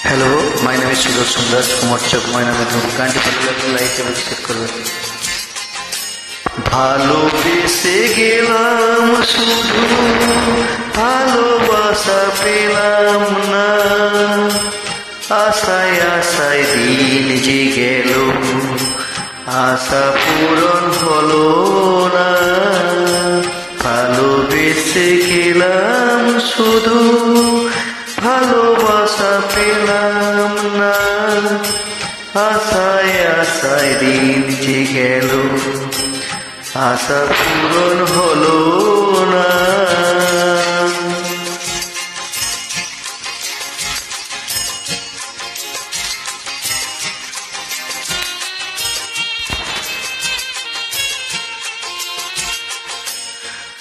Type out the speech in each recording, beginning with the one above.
Hello, my name is সুদর্শন দাস কুমার চক ময়নামেদুর। গানটি ভালো লাগলে লাইক এবং শেয়ার করবেন। ভালোবেসে গেলাম শুধু, ভালোবাসা পেলাম না, আশায় আশায় দিন যে গেল, আশা পূরণ হলো না। ভালোবেসে গেলাম শুধু, ভালোবাসা পেলাম না, আশায় আশায় দিন যে গেল, আশা পূরণ হলো না।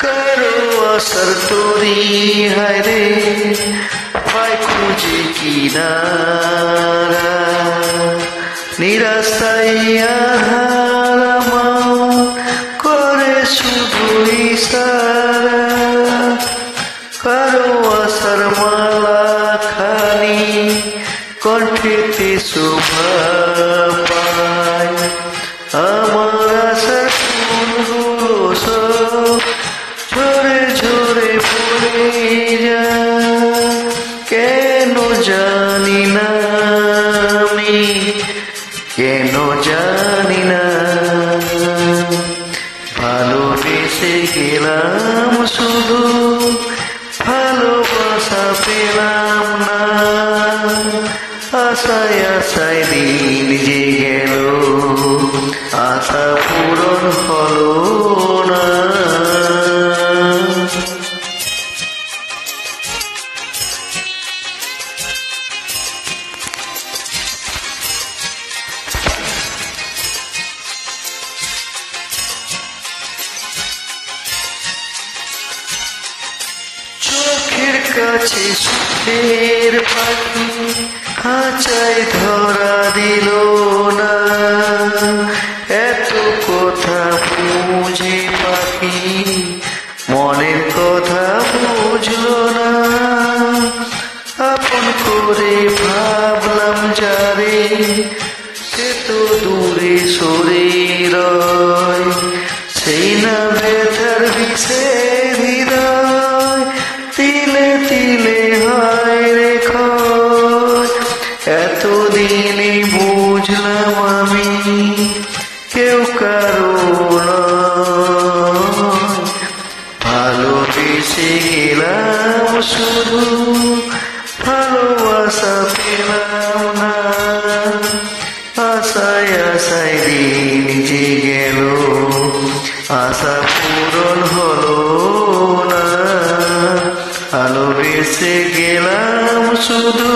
কারো আসার তোরি হায়রে পায় খুঁজে কিনারা, নিরাশাইয়া হারামা করে শুধু ইশারা। কারো আসার মালা খানি কণ্ঠেতে শোভা পায়, আমার আশার ফুলগুলো সব ঝরে ঝরে পড়ে যায়। কেন জানি না আমি, কেন জানি না, ভালোবেসে গেলাম শুধু, ভালোবাসা পেলাম না, আশায় আশায় দিন যে গেল, আশা পূরণ হলো না। চোখের কাছে সুখের পাখি খাঁচায় ধরা দিল না, এত কথা বুঝে পাখি মনের কথা বুঝলো না। আপন করে ভাবলাম যারে, সে তো দূরে সরে রয়, সেই না ব্যথার বিষের হৃদয়, তিলে তিলে হয় রেখো। এতদিনই বুঝলাম আমি কেউ কারো নয়, ভালোবেসে গেলাম শুধু, ভালোবাসা পেলাম না, আশায় আশায় দিন যে গেল, আশা পূরণ হলো না। ভালোবেসে গেলাম শুধু,